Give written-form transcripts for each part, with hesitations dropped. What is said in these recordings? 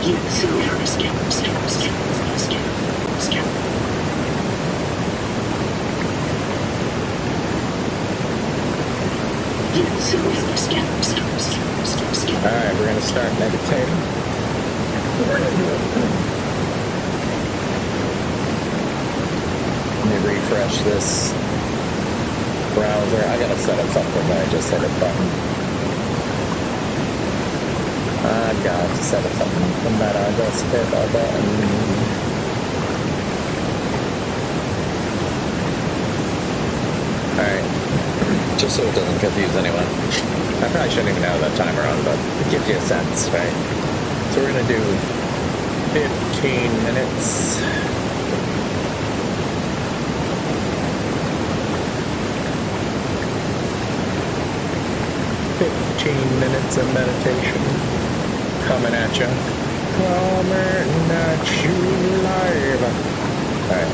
Alright, we're gonna start meditating. Let me refresh this browser. I gotta set up something that I just hit a button. I got to set up something that I just hit a button. Alright. Just so it doesn't confuse anyone. I probably shouldn't even have that timer on, but it gives you a sense, right? So we're gonna do 15 minutes. Minutes of meditation coming at you. Coming at you live. Alright.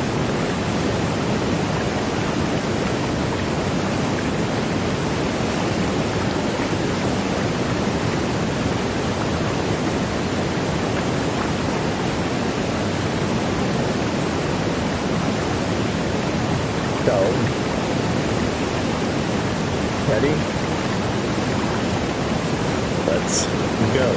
Go. Ready? Let's go.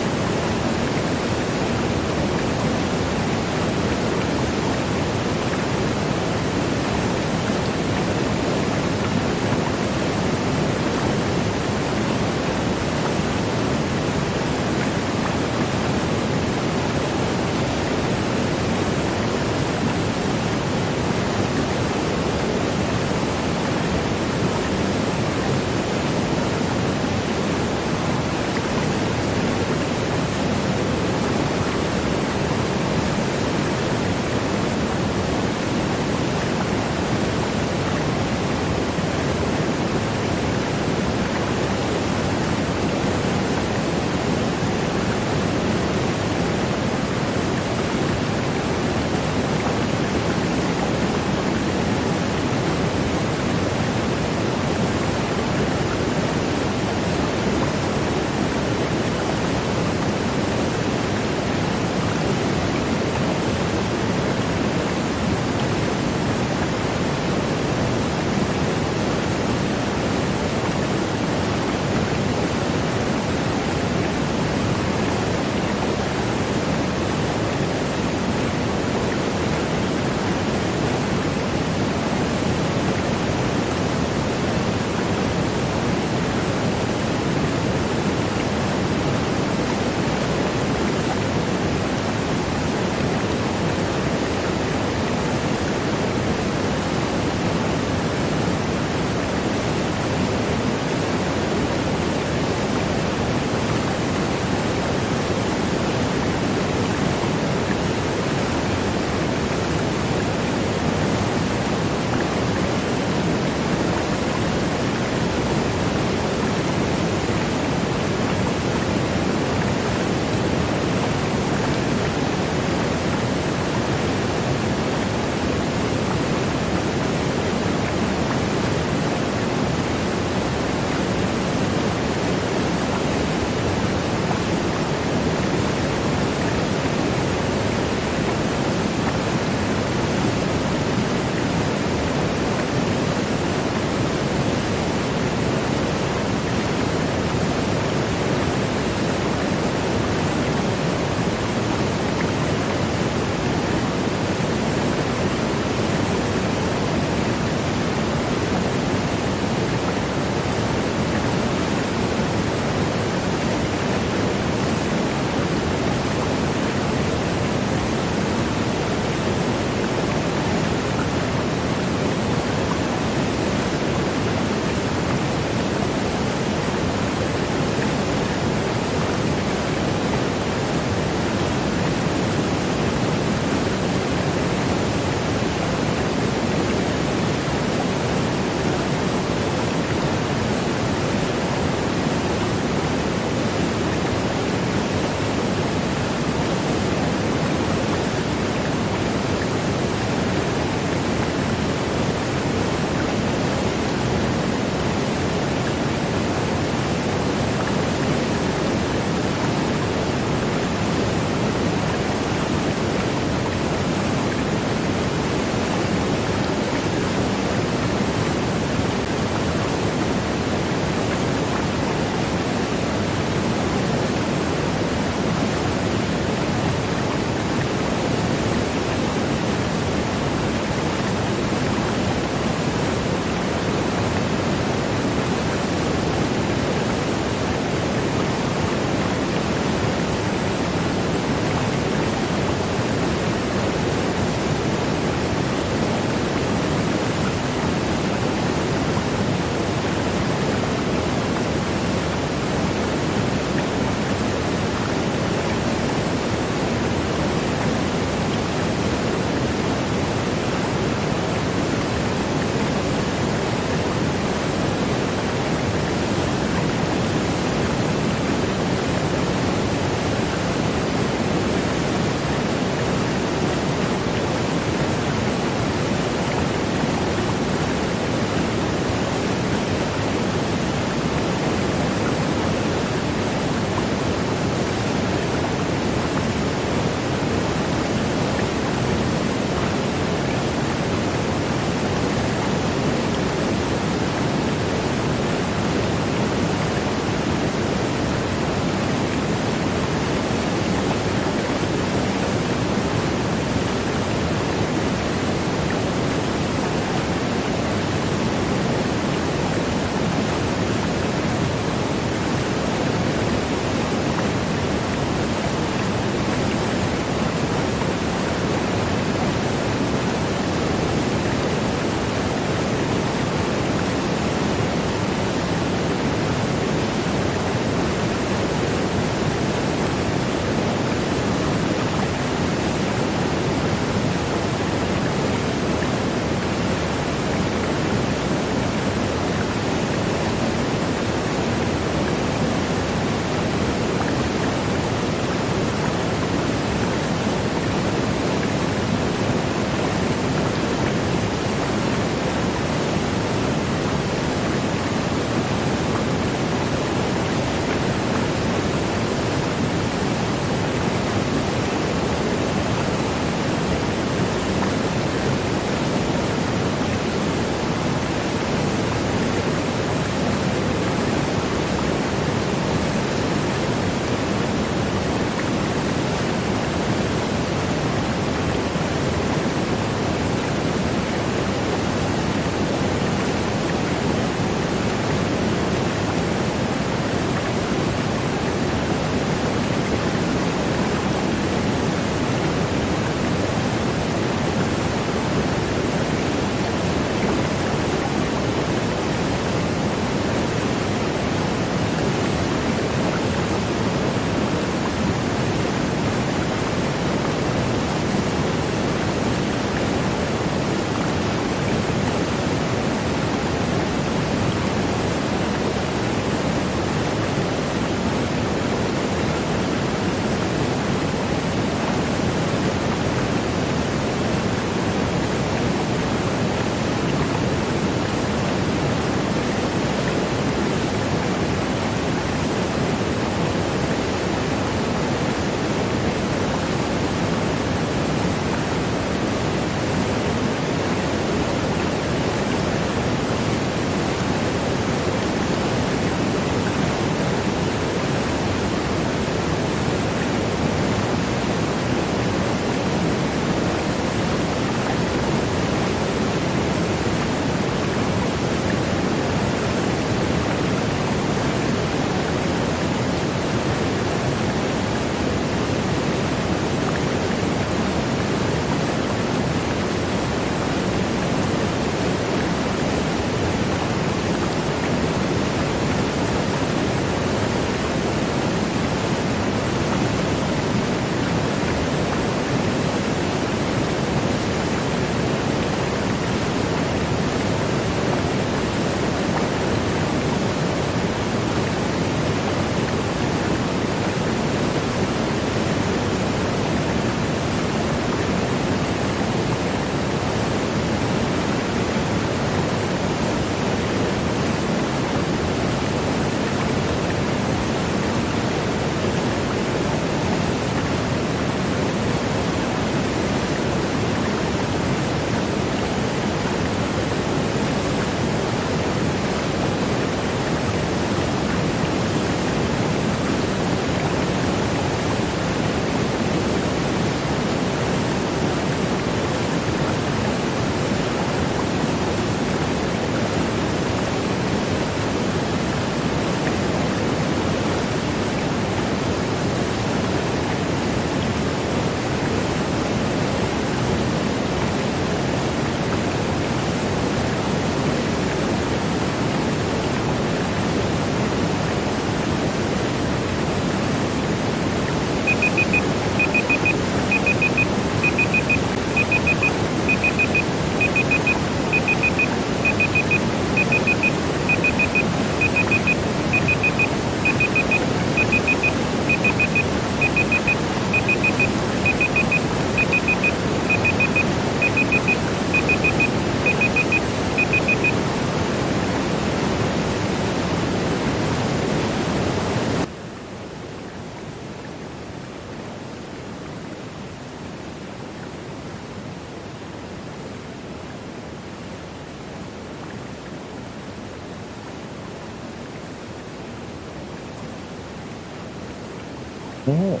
Oh,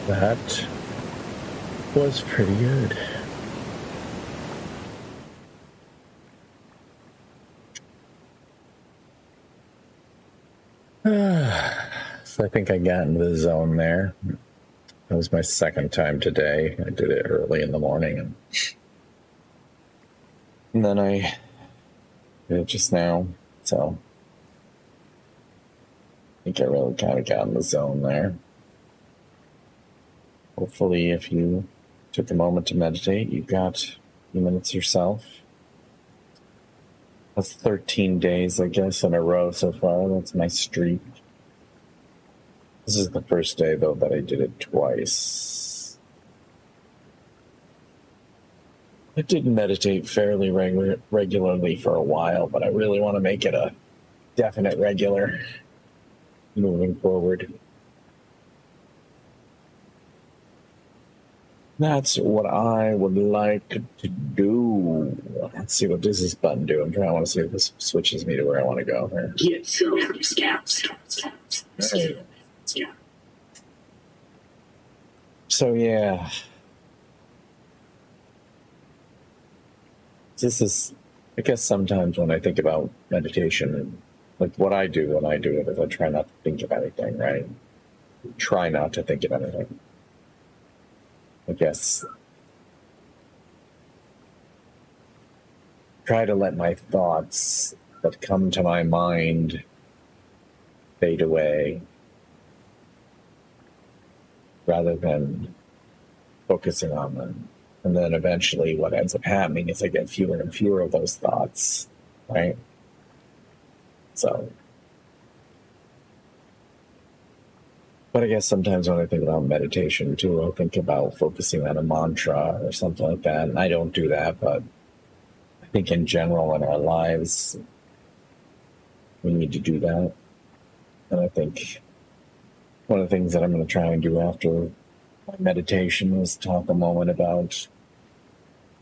that was pretty good. So I think I got into the zone there. That was my second time today. I did it early in the morning, and then I did it just now. So I think I really kind of got in the zone there. Hopefully, if you took a moment to meditate, you got a few minutes yourself. That's 13 days, I guess, in a row so far. That's my streak. This is the first day, though, that I did it twice. I did meditate fairly regularly for a while, but I really want to make it a definite regular moving forward. That's what I would like to do. Let's see, what does this button do? I want to see if this switches me to where I want to go here. So yeah, this is, I guess sometimes when I think about meditation, and like what I do when I do it is I try not to think of anything, right? Try not to think of anything. I guess try to let my thoughts that come to my mind fade away rather than focusing on them. And then eventually what ends up happening is I get fewer and fewer of those thoughts, right? So, but I guess sometimes when I think about meditation too, I'll think about focusing on a mantra or something like that. And I don't do that, but I think in general in our lives, we need to do that. And I think one of the things that I'm going to try and do after my meditation is talk a moment about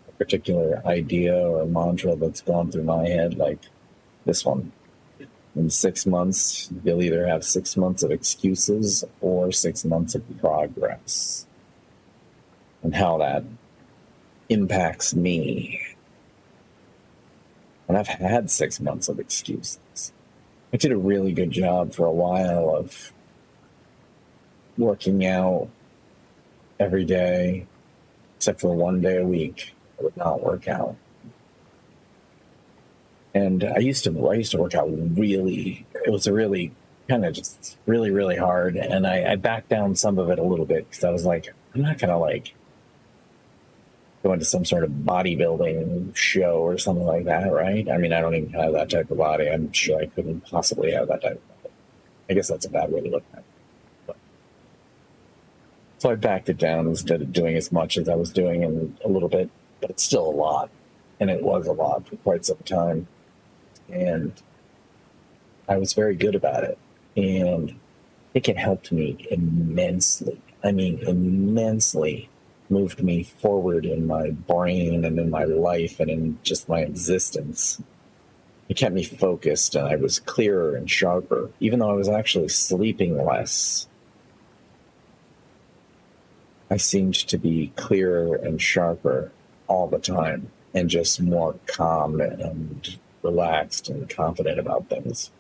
a particular idea or mantra that's gone through my head, like this one. In 6 months, you'll either have 6 months of excuses or 6 months of progress, and how that impacts me. And I've had 6 months of excuses. I did a really good job for a while of working out every day, except for 1 day a week. I would not work out. And I used to work out really, it was a really kind of just really, really hard. And I backed down some of it a little bit because I was like, I'm not going to like go into some sort of bodybuilding show or something like that, right? I mean, I don't even have that type of body. I'm sure I couldn't possibly have that type of body. I guess that's a bad way to look at it. But, so I backed it down instead of doing as much as I was doing in a little bit, but it's still a lot. And it was a lot for quite some time. And I was very good about it. And it helped me immensely. I mean, immensely moved me forward in my brain and in my life and in just my existence. It kept me focused and I was clearer and sharper, even though I was actually sleeping less. I seemed to be clearer and sharper all the time and just more calm and relaxed and confident about things.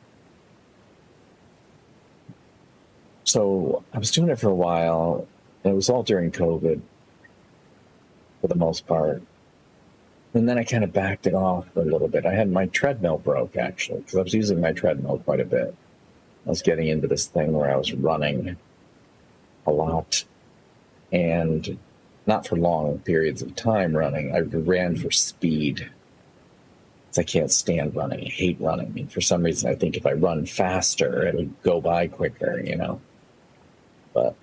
So I was doing it for a while, and it was all during COVID for the most part. And then I kind of backed it off a little bit. I had my treadmill broke, actually, because I was using my treadmill quite a bit. I was getting into this thing where I was running a lot, and not for long periods of time running. I ran for speed. I can't stand running. I hate running. I mean, for some reason, I think if I run faster, it'll go by quicker, you know. But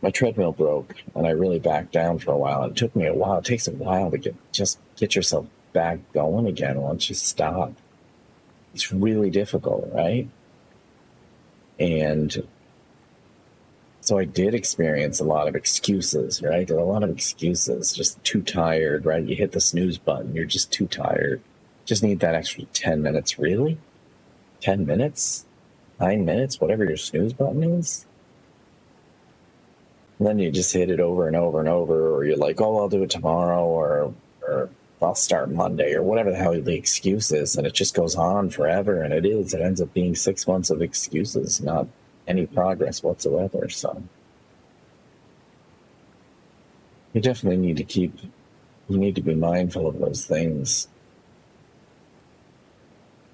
my treadmill broke, and I really backed down for a while. It took me a while. It takes a while to get yourself back going again once you stop. It's really difficult, right? And so I did experience a lot of excuses, right? There were a lot of excuses. Just too tired, right? You hit the snooze button. You're just too tired. Just need that extra 10 minutes. Really? 10 minutes? 9 minutes, whatever your snooze button is. And then you just hit it over and over and over, or you're like, oh, I'll do it tomorrow, or I'll start Monday, or whatever the hell the excuse is, and it just goes on forever, and it ends up being 6 months of excuses, not any progress whatsoever. So you definitely need to be mindful of those things.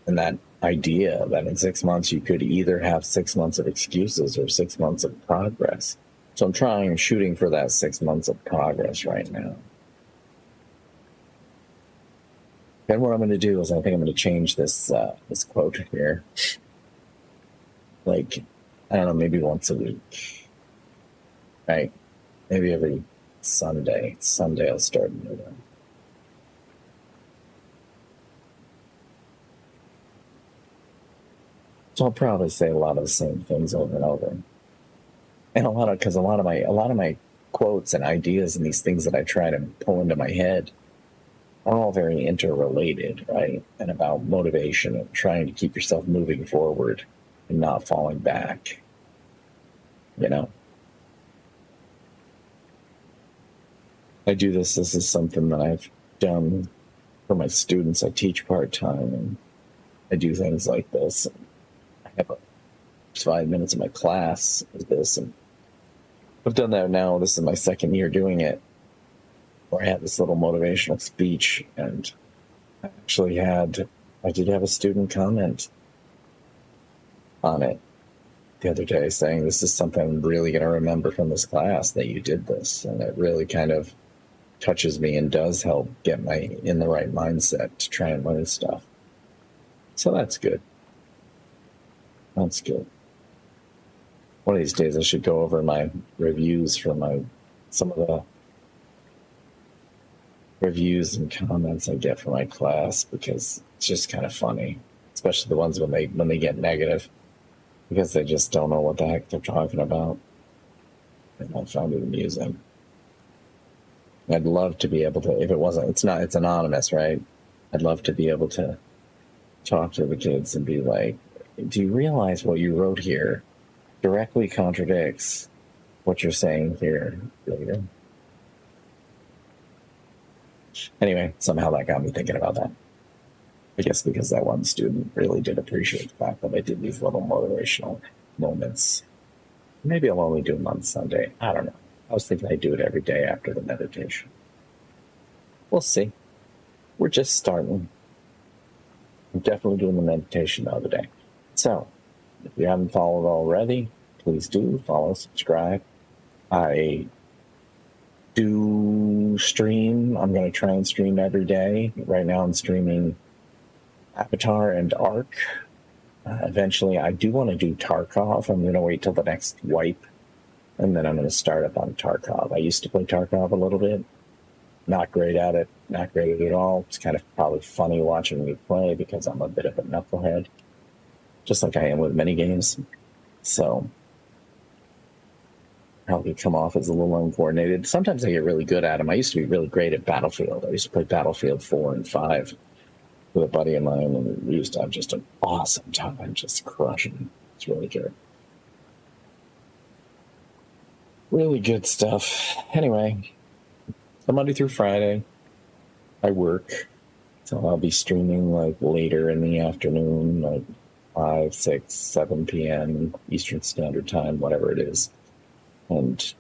And that idea that in 6 months you could either have 6 months of excuses or 6 months of progress. So I'm shooting for that 6 months of progress right now. And what I'm going to do is I think I'm going to change this quote here. Like, I don't know, maybe once a week. Right? Maybe every Sunday. Sunday I'll start a new one. So I'll probably say a lot of the same things over and over. And a lot of my quotes and ideas and these things that I try to pull into my head are all very interrelated, right? And about motivation and trying to keep yourself moving forward and not falling back. You know? This is something that I've done for my students. I teach part-time and I do things like this. I have 5 minutes of my class is this, and I've done that now. This is my second year doing it, where I had this little motivational speech, and I did have a student comment on it the other day saying, this is something I'm really going to remember from this class, that you did this. And it really kind of touches me and does help get in the right mindset to try and learn stuff. So that's good. That's good. One of these days I should go over my reviews for some of the reviews and comments I get from my class, because it's just kind of funny, especially the ones when they get negative, because they just don't know what the heck they're talking about. And I found it amusing. I'd love to be able to, if it wasn't, it's anonymous, right? I'd love to be able to talk to the kids and be like, do you realize what you wrote here directly contradicts what you're saying here later? Anyway, somehow that got me thinking about that. I guess because that one student really did appreciate the fact that I did these little motivational moments. Maybe I'll only do them on Sunday. I don't know. I was thinking I'd do it every day after the meditation. We'll see. We're just starting. I'm definitely doing the meditation the other day. So, if you haven't followed already, please do follow, subscribe. I do stream. I'm going to try and stream every day. Right now I'm streaming Avatar and Ark. Eventually, I do want to do Tarkov. I'm going to wait till the next wipe, and then I'm going to start up on Tarkov. I used to play Tarkov a little bit. Not great at it. Not great at all. It's kind of probably funny watching me play because I'm a bit of a knucklehead, just like I am with many games. So probably come off as a little uncoordinated. Sometimes I get really good at them. I used to be really great at Battlefield. I used to play Battlefield 4 and 5 with a buddy of mine, and we used to have just an awesome time, just crushing. It's really good. Really good stuff. Anyway, so Monday through Friday, I work. So I'll be streaming like later in the afternoon, like 5, 6, 7 p.m. Eastern Standard Time, whatever it is. And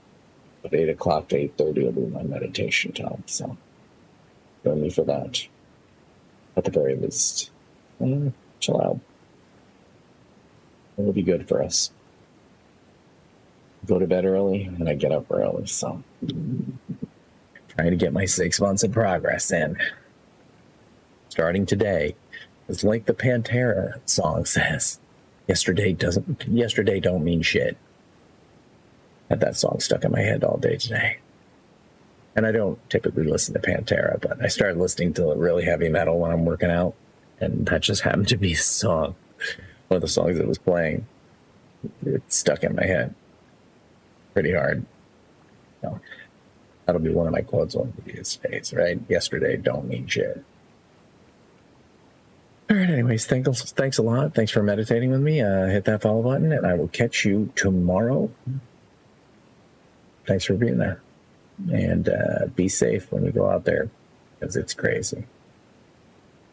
at 8 o'clock to 8:30 will be my meditation time. So join me for that. At the very least, chill out. It'll be good for us. Go to bed early, and I get up early. So trying to get my 6 months of progress in. Starting today. It's like the Pantera song says. Yesterday don't mean shit. Had that song stuck in my head all day today. And I don't typically listen to Pantera, but I started listening to really heavy metal when I'm working out, and that just happened to be a song. One of the songs that was playing. It stuck in my head pretty hard. So, that'll be one of my quotes one of these days, right? Yesterday don't mean shit. All right. Anyways, thanks a lot. Thanks for meditating with me. Hit that follow button, and I will catch you tomorrow. Thanks for being there, and be safe when we go out there, because it's crazy.